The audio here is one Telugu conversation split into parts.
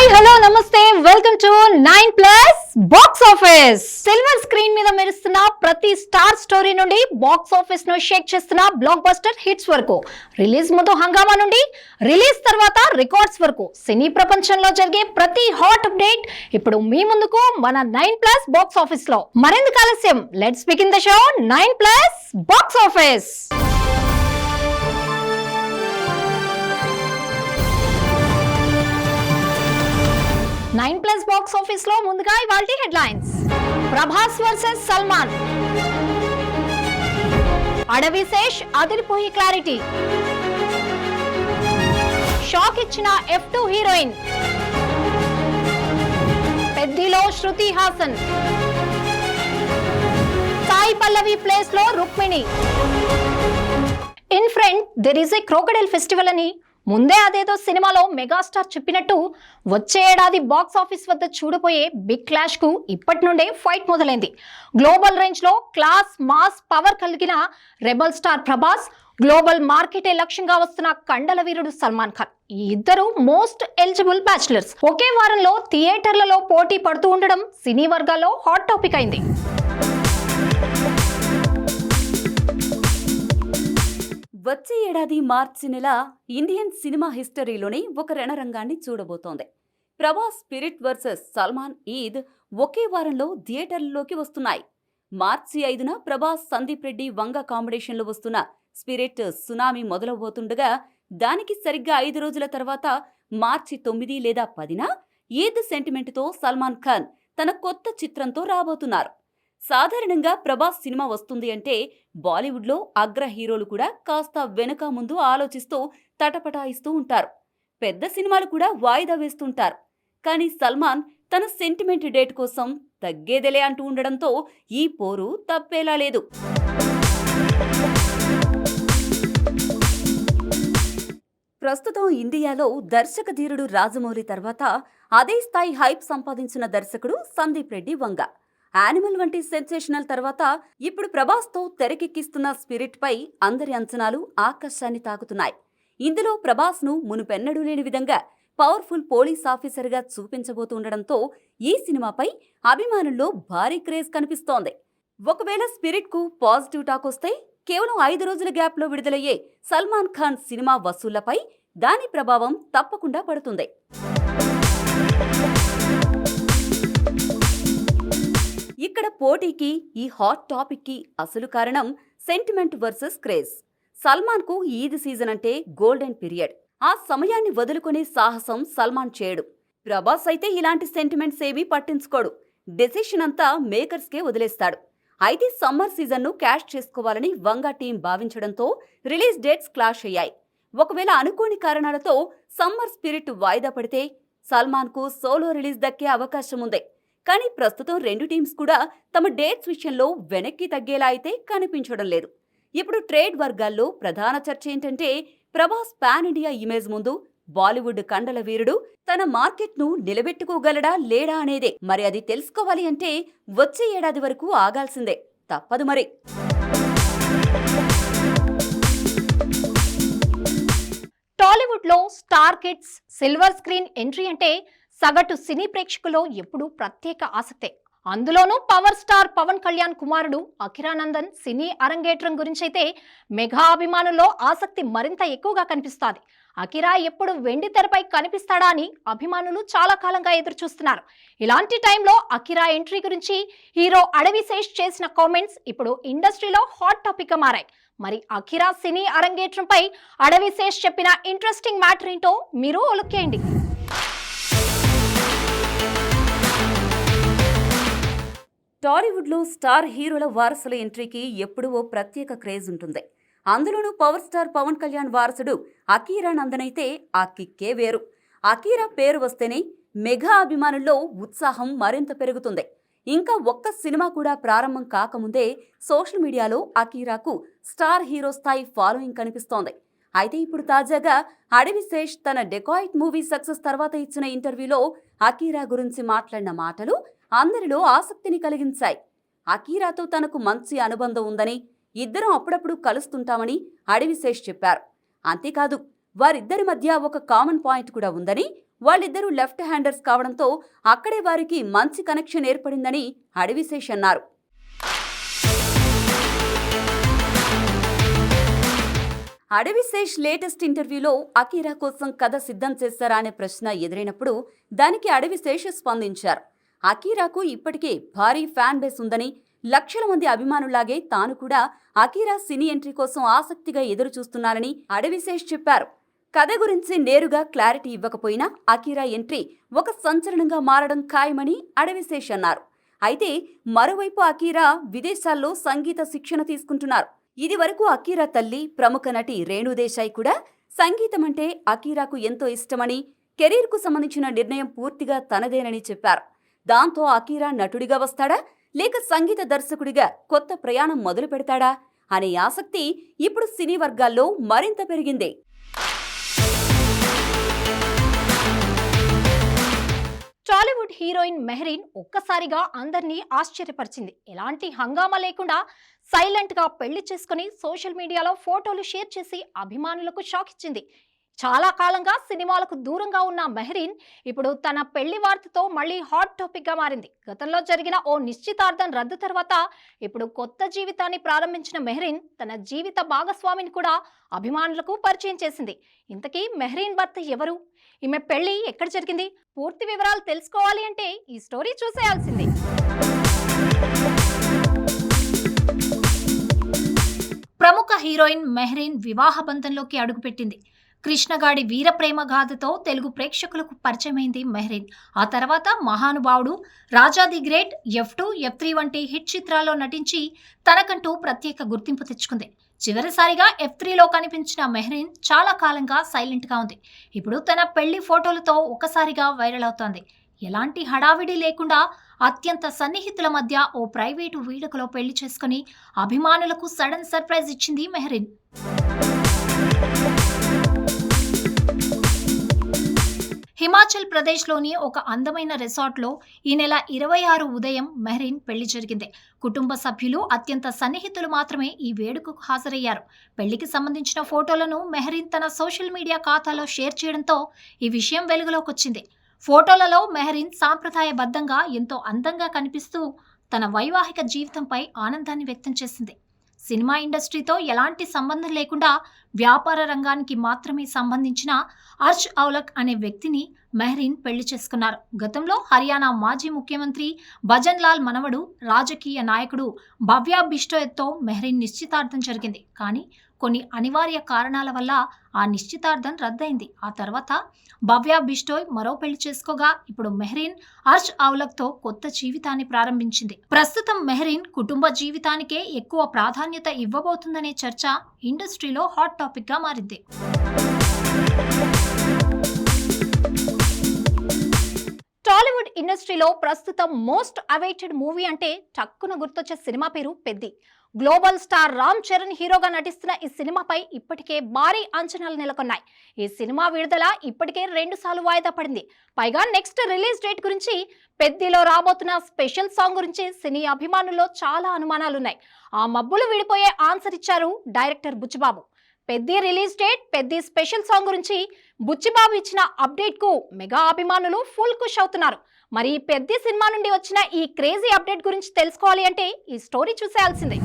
హాయ్ హలో నమస్తే welcome to 9+ box office. Silver screen మీద మెరుస్తున్న ప్రతి స్టార్ స్టోరీ నుండి బాక్స్ ఆఫీస్ ను షేక్ చేస్తున్న బ్లాక్ బస్టర్ హిట్స్ వరకు, రిలీజ్ ముందు హంగామా నుండి రిలీజ్ తర్వాత రికార్డ్స్ వరకు సినీ ప్రపంచంలో జరిగే ప్రతి హాట్ అప్డేట్ ఇప్పుడు మీ ముందుకు మన 9+ బాక్స్ ఆఫీస్ లో. మరెందుకు ఆలస్యం, let's begin the show 9+ box office. 9+ box office లో ముందుగా ఇవాల్టి headlines. Prabhas versus Salman, Adivi Sesh అదిరిపోయి clarity, shock ఇచ్చిన F2 heroine, పెద్దిలో Shruti Haasan, Sai Pallavi place లో Rukmini. In front there is a crocodile festival అని ముందే అదేదో సినిమాలో మెగాస్టార్ చెప్పినట్టు వచ్చే ఏడాది బాక్స్ ఆఫీస్ వద్ద చూడబోయే బిగ్ క్లాష్ కు ఇప్పటి నుండే ఫైట్ మొదలైంది. గ్లోబల్ రేంజ్ లో క్లాస్ మాస్ పవర్ కలిగిన రెబల్ స్టార్ ప్రభాస్, గ్లోబల్ మార్కెటే లక్ష్యంగా వస్తున్న కండల వీరుడు సల్మాన్ ఖాన్, ఈ ఇద్దరు మోస్ట్ ఎలిజిబుల్ బ్యాచులర్స్ ఒకే వారంలో థియేటర్లలో పోటీ పడుతూ ఉండడం సినీ వర్గాల్లో హాట్ టాపిక్ అయింది. వచ్చే ఏడాది మార్చి నెల ఇండియన్ సినిమా హిస్టరీలోనే ఒక రణరంగాన్ని చూడబోతోంది. ప్రభాస్ స్పిరిట్ వర్సెస్ సల్మాన్ ఈద్ ఒకే వారంలో థియేటర్లలోకి వస్తున్నాయి. మార్చి 5న ప్రభాస్ సందీప్ రెడ్డి వంగ కాంబినేషన్లో వస్తున్న స్పిరిట్ సునామీ మొదలవబోతుండగా, దానికి సరిగ్గా 5 రోజుల తర్వాత మార్చి 9 లేదా 10న ఈద్ సెంటిమెంట్తో సల్మాన్ ఖాన్ తన కొత్త చిత్రంతో రాబోతున్నారు. సాధారణంగా ప్రభాస్ సినిమా వస్తుంది అంటే బాలీవుడ్లో అగ్ర హీరోలు కూడా కాస్త వెనుక ముందు ఆలోచిస్తూ తటపటాయిస్తూ ఉంటారు. పెద్ద సినిమాలు కూడా వాయిదా వేస్తుంటారు. కానీ సల్మాన్ తన సెంటిమెంట్ డేట్ కోసం తగ్గేదెలే అంటూ ఉండడంతో ఈ పోరు తప్పేలా లేదు. ప్రస్తుతం ఇండియాలో దర్శక ధీరుడు రాజమౌళి తర్వాత అదే స్థాయి హైప్ సంపాదించిన దర్శకుడు సందీప్ రెడ్డి వంగ. యానిమల్ వంటి సెన్సేషనల్ తర్వాత ఇప్పుడు ప్రభాస్తో తెరకెక్కిస్తున్న స్పిరిట్ పై అందరి అంచనాలు ఆకాశాన్ని తాకుతున్నాయి. ఇందులో ప్రభాస్ను మునుపెన్నడూ లేని విధంగా పవర్ఫుల్ పోలీస్ ఆఫీసర్గా చూపించబోతుండడంతో ఈ సినిమాపై అభిమానుల్లో భారీ క్రేజ్ కనిపిస్తోంది. ఒకవేళ స్పిరిట్కు పాజిటివ్ టాక్ వస్తే కేవలం 5 రోజుల గ్యాప్లో విడుదలయ్యే సల్మాన్ ఖాన్ సినిమా వసూళ్లపై దాని ప్రభావం తప్పకుండా పడుతుంది. ఇక్కడ పోటీకి, ఈ హాట్ టాపిక్ కి అసలు కారణం సెంటిమెంట్ వర్సెస్ క్రేజ్. సల్మాన్ కు ఈద్ సీజన్ అంటే గోల్డెన్ పీరియడ్. ఆ సమయాన్ని వదులుకునే సాహసం సల్మాన్ చేయడు. ప్రభాస్ అయితే ఇలాంటి సెంటిమెంట్స్ ఏవీ పట్టించుకోడు. డెసిషన్ అంతా మేకర్స్కే వదిలేస్తాడు. అయితే సమ్మర్ సీజన్ను క్యాష్ చేసుకోవాలని వంగా టీం భావించడంతో రిలీజ్ డేట్స్ క్లాష్ అయ్యాయి. ఒకవేళ అనుకోని కారణాలతో సమ్మర్ స్పిరిట్ వాయిదా పడితే సల్మాన్ కు సోలో రిలీజ్ దక్కే అవకాశం ఉంది. కానీ ప్రస్తుతం రెండు టీమ్స్ కూడా తమ డేట్స్ విషయంలో వెనక్కి తగ్గేలా అయితే కనిపించడం లేదు. ఇప్పుడు ట్రేడ్ వర్గాల్లో ప్రధాన చర్చ ఏంటంటే ప్రభాస్ పాన్ ఇండియా ఇమేజ్ ముందు బాలీవుడ్ కండల వీరుడు తన మార్కెట్ను నిలబెట్టుకోగలడా లేడా అనేదే. మరి అది తెలుసుకోవాలి అంటే వచ్చే ఏడాది వరకు ఆగాల్సిందే, తప్పదు మరి. టాలీవుడ్ లో star kids silver screen entry అంటే సగటు సినీ ప్రేక్షకులో ఎప్పుడూ ప్రత్యేక ఆసక్తే. అందులోనూ పవర్ స్టార్ పవన్ కళ్యాణ్ కుమారుడు అఖిరానందన్ సినీ అరంగేట్రం గురించైతే మెగా అభిమానుల్లో ఆసక్తి మరింత ఎక్కువగా కనిపిస్తోంది. అఖిరా ఎప్పుడు వెండి తెరపై కనిపిస్తాడా అని అభిమానులు చాలా కాలంగా ఎదురు చూస్తున్నారు. ఇలాంటి టైంలో అఖిరా ఎంట్రీ గురించి హీరో అడవిశేష్ చేసిన కామెంట్స్ ఇప్పుడు ఇండస్ట్రీలో హాట్ టాపిక్ గా మారాయి. మరి అఖిరా సినీ అరంగేట్రంపై అడవిశేష్ చెప్పిన ఇంట్రెస్టింగ్ మ్యాటర్ ఏంటో మీరు ఒలుక్కేయండి. టాలీవుడ్లో స్టార్ హీరోల వారసుల ఎంట్రీకి ఎప్పుడూ ఓ ప్రత్యేక క్రేజ్ ఉంటుంది. అందులోనూ పవర్ స్టార్ పవన్ కళ్యాణ్ వారసుడు అఖీరానందన్ అయితే ఆ కిక్కే వేరు. అఖీరా పేరు వస్తేనే మెగా అభిమానుల్లో ఉత్సాహం మరింత పెరుగుతుంది. ఇంకా ఒక్క సినిమా కూడా ప్రారంభం కాకముందే సోషల్ మీడియాలో అఖీరాకు స్టార్ హీరో స్థాయి ఫాలోయింగ్ కనిపిస్తోంది. అయితే ఇప్పుడు తాజాగా అడవిశేష్ తన డెకాయిట్ మూవీ సక్సెస్ తర్వాత ఇచ్చిన ఇంటర్వ్యూలో అఖీరా గురించి మాట్లాడిన మాటలు అందరిలో ఆసక్తిని కలిగించాయి. అఖీరాతో తనకు మంచి అనుబంధం ఉందని, ఇద్దరం అప్పుడప్పుడు కలుస్తుంటామని అడవిశేష్ చెప్పారు. అంతేకాదు వారిద్దరి మధ్య ఒక కామన్ పాయింట్ కూడా ఉందని, వాళ్ళిద్దరూ లెఫ్ట్ హ్యాండర్స్ కావడంతో అక్కడే వారికి మంచి కనెక్షన్ ఏర్పడిందని అడవిశేష్ అన్నారు. అడవిశేష్ లేటెస్ట్ ఇంటర్వ్యూలో అకీరా కోసం కథ సిద్ధం చేస్తారా అనే ప్రశ్న ఎదురైనప్పుడు దానికి అడవిశేష్ స్పందించారు. అకీరాకు ఇప్పటికే భారీ ఫ్యాన్ బేస్ ఉందని, లక్షల మంది అభిమానులాగే తాను కూడా అకీరా సినీ ఎంట్రీ కోసం ఆసక్తిగా ఎదురు చూస్తున్నానని అడవిశేష్ చెప్పారు. కథ గురించి నేరుగా క్లారిటీ ఇవ్వకపోయినా అకీరా ఎంట్రీ ఒక సంచలనంగా మారడం ఖాయమని అడవిశేష్ అన్నారు. అయితే మరోవైపు అకీరా విదేశాల్లో సంగీత శిక్షణ తీసుకుంటున్నారు. ఇది వరకు అకీరా తల్లి ప్రముఖ నటి రేణు దేశాయ్ కూడా సంగీతం అంటే అకీరాకు ఎంతో ఇష్టమని, కెరీర్కు సంబంధించిన నిర్ణయం పూర్తిగా తనదేనని చెప్పారు. దాంతో అకీరా నటుడిగా వస్తాడా లేక సంగీత దర్శకుడిగా కొత్త ప్రయాణం మొదలు పెడతాడా అనే ఆసక్తి ఇప్పుడు సినీ వర్గాల్లో మరింత పెరిగింది. టాలీవుడ్ హీరోయిన్ మెహరీన్ ఒక్కసారిగా అందరినీ ఆశ్చర్యపరిచింది. ఎలాంటి హంగామా లేకుండా సైలెంట్ గా పెళ్లి చేసుకుని సోషల్ మీడియాలో ఫోటోలు షేర్ చేసి అభిమానులకు షాక్ ఇచ్చింది. చాలా కాలంగా సినిమాలకు దూరంగా ఉన్న మెహరీన్ ఇప్పుడు తన పెళ్లి వార్తతో మళ్ళీ హాట్ టాపిక్ గా మారింది. గతంలో జరిగిన ఓ నిశ్చితార్థం రద్దు తర్వాత ఇప్పుడు కొత్త జీవితాన్ని ప్రారంభించిన మెహరీన్ తన జీవిత భాగస్వామిని కూడా అభిమానులకు పరిచయం చేసింది. ఇంతకీ మెహరీన్ భర్త ఎవరు? ఈమె పెళ్లి ఎక్కడ జరిగింది? పూర్తి వివరాలు తెలుసుకోవాలి అంటే ఈ స్టోరీ చూసేయాల్సిందే. ప్రముఖ హీరోయిన్ మెహరీన్ వివాహ బంధంలోకి అడుగుపెట్టింది. కృష్ణగాడి వీరప్రేమ గాథతో తెలుగు ప్రేక్షకులకు పరిచయమైంది మెహరీన్. ఆ తర్వాత మహానుభావుడు, రాజా ది గ్రేట్, F2, F3 వంటి హిట్ చిత్రాల్లో నటించి తనకంటూ ప్రత్యేక గుర్తింపు తెచ్చుకుంది. చివరిసారిగా F3లో కనిపించిన మెహరీన్ చాలా కాలంగా సైలెంట్గా ఉంది. ఇప్పుడు తన పెళ్లి ఫోటోలతో ఒక్కసారిగా వైరల్ అవుతోంది. ఎలాంటి హడావిడి లేకుండా అత్యంత సన్నిహితుల మధ్య ఓ ప్రైవేటు వేడుకలో పెళ్లి చేసుకుని అభిమానులకు సడన్ సర్ప్రైజ్ ఇచ్చింది మెహరీన్. హిమాచల్ ప్రదేశ్లోని ఒక అందమైన రిసార్ట్లో ఈ నెల 26 ఉదయం మెహరీన్ పెళ్లి జరిగింది. కుటుంబ సభ్యులు, అత్యంత సన్నిహితులు మాత్రమే ఈ వేడుకకు హాజరయ్యారు. పెళ్లికి సంబంధించిన ఫోటోలను మెహరీన్ తన సోషల్ మీడియా ఖాతాలో షేర్ చేయడంతో ఈ విషయం వెలుగులోకి వచ్చింది. ఫోటోలలో మెహరీన్ సాంప్రదాయబద్ధంగా ఎంతో అందంగా కనిపిస్తూ తన వైవాహిక జీవితంపై ఆనందాన్ని వ్యక్తం చేసింది. సినిమా ఇండస్ట్రీతో ఎలాంటి సంబంధం లేకుండా వ్యాపార రంగానికి మాత్రమే సంబంధించిన అర్ష్ ఔలక్ అనే వ్యక్తిని మెహరీన్ పెళ్లి చేసుకున్నారు. గతంలో హర్యానా మాజీ ముఖ్యమంత్రి భజన్ లాల్ మనవడు, రాజకీయ నాయకుడు భవ్య బిష్టోయ్తో మెహరీన్ నిశ్చితార్థం జరిగింది. కానీ కొన్ని అనివార్య కారణాల వల్ల ఆ నిశ్చితార్థం రద్దయింది. ఆ తర్వాత భవ్య బిష్టోయ్ మరో పెళ్లి చేసుకోగా ఇప్పుడు మెహరీన్ అర్ష్ ఔలక్తో కొత్త జీవితాన్ని ప్రారంభించింది. ప్రస్తుతం మెహరీన్ కుటుంబ జీవితానికే ఎక్కువ ప్రాధాన్యత ఇవ్వబోతుందనే చర్చ ఇండస్ట్రీలో హాట్ టాపిక్ గా మారింది. టాలీవుడ్ ఇండస్ట్రీలో ప్రస్తుతం మోస్ట్ అవైటెడ్ మూవీ అంటే టక్కున గుర్తొచ్చే సినిమా పేరు పెద్ది. గ్లోబల్ స్టార్ రామ్ చరణ్ హీరోగా నటిస్తున్న ఈ సినిమాపై ఇప్పటికే భారీ అంచనాలు నెలకొన్నాయి. ఈ సినిమా విడుదల ఇప్పటికే 2 సార్లు వాయిదా పడింది. పైగా నెక్స్ట్ రిలీజ్ డేట్ గురించి, పెద్దిలో రాబోతున్న స్పెషల్ సాంగ్ గురించి సినీ అభిమానుల్లో చాలా అనుమానాలున్నాయి. ఆ మబ్బులు విడిపోయే ఆన్సర్ ఇచ్చారు director Buchibabu. Peddi release date, Peddi special song గురించి బుచ్చిబాబు ఇచ్చిన అప్డేట్ కు మెగా అభిమానులు ఫుల్ ఖుష్ అవుతున్నారు. మరి పెద్ది సినిమా నుండి వచ్చిన ఈ క్రేజీ అప్డేట్ గురించి తెలుసుకోవాలి అంటే ఈ స్టోరీ చూసేయాల్సిందే.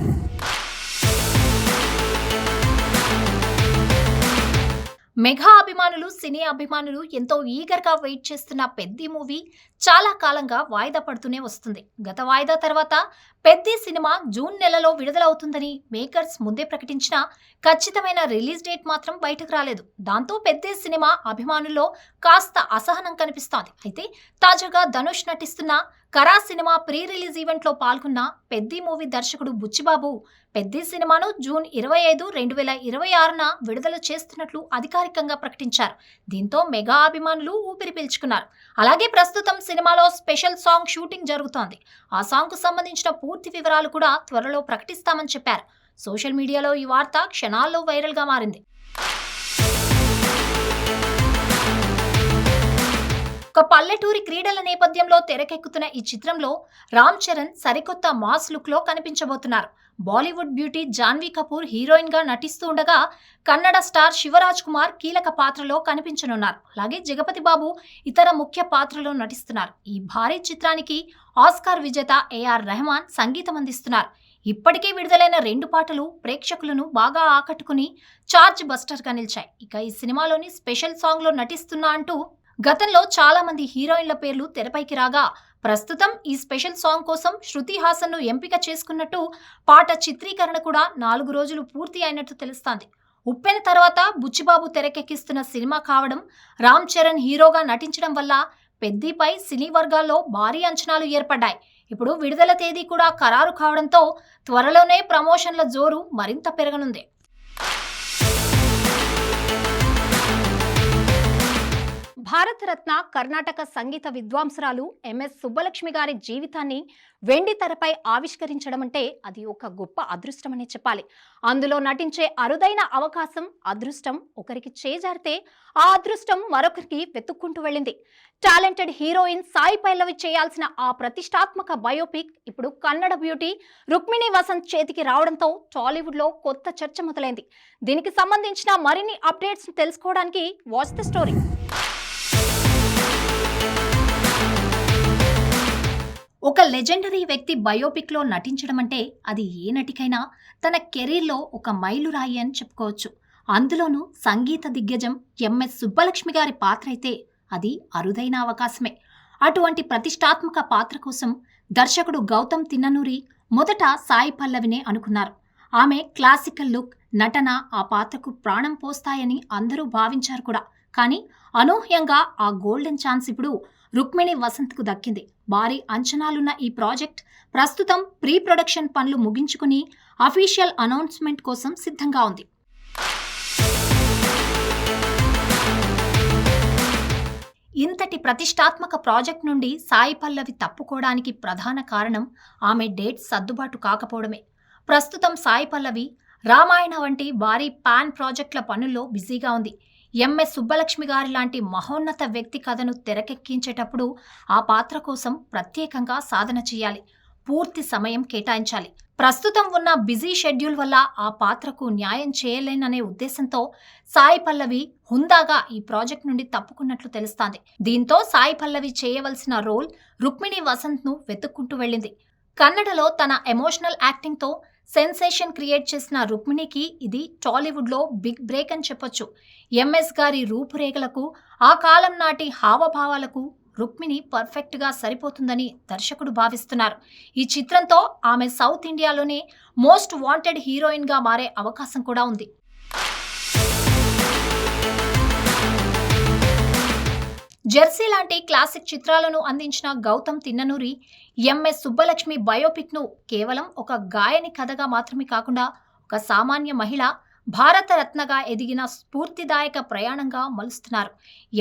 మెగా అభిమానులు, సినీ అభిమానులు ఎంతో ఈగర్గా వెయిట్ చేస్తున్న పెద్ది మూవీ చాలా కాలంగా వాయిదా పడుతూనే వస్తుంది. గత వాయిదా తర్వాత పెద్ది సినిమా జూన్ నెలలో విడుదలవుతుందని మేకర్స్ ముందే ప్రకటించినా ఖచ్చితమైన రిలీజ్ డేట్ మాత్రం బయటకు రాలేదు. దాంతో పెద్ది సినిమా అభిమానుల్లో కాస్త అసహనం కనిపిస్తోంది. అయితే తాజాగా ధనుష్ నటిస్తున్న కరా సినిమా ప్రీ రిలీజ్ ఈవెంట్లో పాల్గొన్న పెద్ది మూవీ దర్శకుడు బుచ్చిబాబు పెద్ది సినిమాను జూన్ 25, 2026న విడుదల చేస్తున్నట్లు అధికారికంగా ప్రకటించారు. దీంతో మెగా అభిమానులు ఊపిరి పీల్చుకున్నారు. అలాగే ప్రస్తుతం సినిమాలో స్పెషల్ సాంగ్ షూటింగ్ జరుగుతోంది. ఆ సాంగ్ కు సంబంధించిన పూర్తి వివరాలు కూడా త్వరలో ప్రకటిస్తామని చెప్పారు. సోషల్ మీడియాలో ఈ వార్త క్షణాల్లో వైరల్ గా మారింది. ఒక పల్లెటూరి క్రీడల నేపథ్యంలో తెరకెక్కుతున్న ఈ చిత్రంలో రామ్ చరణ్ సరికొత్త మాస్ లుక్ లో కనిపించబోతున్నారు. బాలీవుడ్ బ్యూటీ జాన్వీ కపూర్ హీరోయిన్ గా నటిస్తూ ఉండగా కన్నడ స్టార్ శివరాజ్ కుమార్ కీలక పాత్రలో కనిపించనున్నారు. అలాగే జగపతి బాబు ఇతర ముఖ్య పాత్రలో నటిస్తున్నారు. ఈ భారీ చిత్రానికి ఆస్కార్ విజేత ఏఆర్ రెహమాన్ సంగీతం అందిస్తున్నారు. ఇప్పటికే విడుదలైన 2 పాటలు ప్రేక్షకులను బాగా ఆకట్టుకుని చార్జ్ బస్టర్ గా నిలిచాయి. ఇక ఈ సినిమాలోని స్పెషల్ సాంగ్ లో నటిస్తున్నా అంటూ గతంలో చాలా మంది హీరోయిన్ల పేర్లు తెరపైకి రాగా ప్రస్తుతం ఈ స్పెషల్ సాంగ్ కోసం శృతి హాసన్ ను ఎంపిక చేసుకున్నట్టు పాట చిత్రీకరణ కూడా 4 రోజులు పూర్తి అయినట్టు తెలుస్తోంది. ఉప్పెన తర్వాత బుచ్చిబాబు తెరకెక్కిస్తున్న సినిమా కావడం, రామ్ చరణ్ హీరోగా నటించడం వల్ల పెద్దిపై సినీ వర్గాల్లో భారీ అంచనాలు ఏర్పడ్డాయి. ఇప్పుడు విడుదల తేదీ కూడా ఖరారు కావడంతో త్వరలోనే ప్రమోషన్ల జోరు మరింత పెరగనుంది. భారతరత్న కర్ణాటక సంగీత విద్వాంసురాలు ఎంఎస్ సుబ్బలక్ష్మి గారి జీవితాన్ని వెండి తెరపై ఆవిష్కరించడం అంటే అది ఒక గొప్ప అదృష్టమనే చెప్పాలి. అందులో నటించే అరుదైన అవకాశం, అదృష్టం ఒకరికి చేజారితే ఆ అదృష్టం మరొకరికి వెతుక్కుంటూ వెళ్ళింది. టాలెంటెడ్ హీరోయిన్ సాయి పల్లవి చేయాల్సిన ఆ ప్రతిష్టాత్మక బయోపిక్ ఇప్పుడు కన్నడ బ్యూటీ రుక్మిణి వసంత్ చేతికి రావడంతో టాలీవుడ్ లో కొత్త చర్చ మొదలైంది. దీనికి సంబంధించిన మరిన్ని అప్డేట్స్ తెలుసుకోవడానికి వాచ్ ద స్టోరీ. ఒక లెజెండరీ వ్యక్తి బయోపిక్ లో నటించడం అంటే అది ఏ నటికైనా తన కెరీర్లో ఒక మైలురాయి అని చెప్పుకోవచ్చు. అందులోనూ సంగీత దిగ్గజం ఎంఎస్ సుబ్బలక్ష్మి గారి పాత్ర అయితే అది అరుదైన అవకాశమే. అటువంటి ప్రతిష్టాత్మక పాత్ర కోసం దర్శకుడు గౌతమ్ తిన్ననూరి మొదట సాయి పల్లవినే అనుకున్నారు. ఆమె క్లాసికల్ లుక్, నటన ఆ పాత్రకు ప్రాణం పోస్తాయని అందరూ భావించారు కూడా. కానీ అనూహ్యంగా ఆ గోల్డెన్ ఛాన్స్ ఇప్పుడు రుక్మిణి వసంత్కు దక్కింది. భారీ అంచనాలున్న ఈ ప్రాజెక్ట్ ప్రస్తుతం ప్రీ ప్రొడక్షన్ పనులు ముగించుకుని అఫీషియల్ అనౌన్స్మెంట్ కోసం సిద్ధంగా ఉంది. ఇంతటి ప్రతిష్టాత్మక ప్రాజెక్ట్ నుండి సాయి పల్లవి తప్పుకోవడానికి ప్రధాన కారణం ఆమె డేట్ సర్దుబాటు కాకపోవడమే. ప్రస్తుతం సాయి పల్లవి రామాయణ వంటి భారీ పాన్ ప్రాజెక్టుల పనుల్లో బిజీగా ఉంది. ఎంఎస్ సుబ్బలక్ష్మి గారి లాంటి మహోన్నత వ్యక్తి కథను తెరకెక్కించేటప్పుడు ఆ పాత్ర కోసం ప్రత్యేకంగా సాధన చేయాలి, పూర్తి సమయం కేటాయించాలి. ప్రస్తుతం ఉన్న బిజీ షెడ్యూల్ వల్ల ఆ పాత్రకు న్యాయం చేయలేననే ఉద్దేశంతో సాయి పల్లవి హుందాగా ఈ ప్రాజెక్ట్ నుండి తప్పుకున్నట్లు తెలుస్తోంది. దీంతో సాయి పల్లవి చేయవలసిన రోల్ రుక్మిణి వసంత్ ను వెతుక్కుంటూ వెళ్ళింది. కన్నడలో తన ఎమోషనల్ యాక్టింగ్ తో సెన్సేషన్ క్రియేట్ చేసిన రుక్మిణికి ఇది టాలీవుడ్ లో బిగ్ బ్రేక్ అని చెప్పొచ్చు. ఎంఎస్ గారి రూపురేఖలకు, ఆ కాలం నాటి హావభావాలకు రుక్మిణి పర్ఫెక్ట్ గా సరిపోతుందని దర్శకుడు భావిస్తున్నారు. ఈ చిత్రంతో ఆమె సౌత్ ఇండియాలోనే మోస్ట్ వాంటెడ్ హీరోయిన్ గా మారే అవకాశం కూడా ఉంది. జెర్సీ లాంటి క్లాసిక్ చిత్రాలను అందించిన గౌతమ్ తిన్ననూరి ఎంఎస్ సుబ్బలక్ష్మి బయోపిక్ ను కేవలం ఒక గాయని కథగా మాత్రమే కాకుండా ఒక సామాన్య మహిళ భారతరత్నగా ఎదిగిన స్ఫూర్తిదాయక ప్రయాణంగా మలుస్తున్నారు.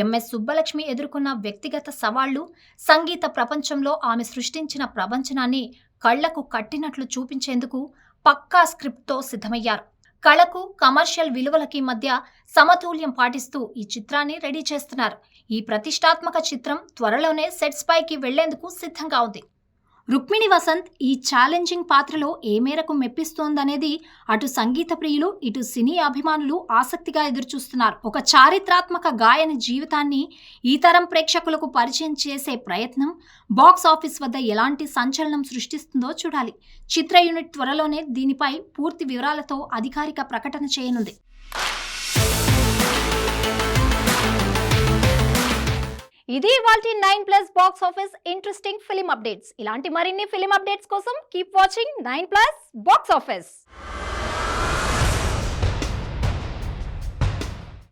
ఎంఎస్ సుబ్బలక్ష్మి ఎదుర్కొన్న వ్యక్తిగత సవాళ్లు, సంగీత ప్రపంచంలో ఆమె సృష్టించిన ప్రపంచనాన్ని కళ్లకు కట్టినట్లు చూపించేందుకు పక్కా స్క్రిప్ట్తో సిద్ధమయ్యారు. కళకు, కమర్షియల్ విలువలకి మధ్య సమతుల్యం పాటిస్తూ ఈ చిత్రాన్ని రెడీ చేస్తున్నారు. ఈ ప్రతిష్టాత్మక చిత్రం త్వరలోనే సెట్స్ పైకి వెళ్లేందుకు సిద్ధంగా ఉంది. రుక్మిణి వసంత్ ఈ ఛాలెంజింగ్ పాత్రలో ఏ మేరకు మెప్పిస్తోందనేది అటు సంగీత ప్రియులు, ఇటు సినీ అభిమానులు ఆసక్తిగా ఎదురుచూస్తున్నారు. ఒక చారిత్రాత్మక గాయని జీవితాన్ని ఈ తరం ప్రేక్షకులకు పరిచయం చేసే ప్రయత్నం బాక్స్ ఆఫీస్ వద్ద ఎలాంటి సంచలనం సృష్టిస్తుందో చూడాలి. చిత్ర యూనిట్ త్వరలోనే దీనిపై పూర్తి వివరాలతో అధికారిక ప్రకటన చేయనుంది. ఇది ఇవాల్టి 9+ box office interesting film updates. ఇలాంటి మరిన్ని ఫిలిం అప్డేట్స్ కోసం కీప్ వాచింగ్ 9+ బాక్స్ ఆఫీస్.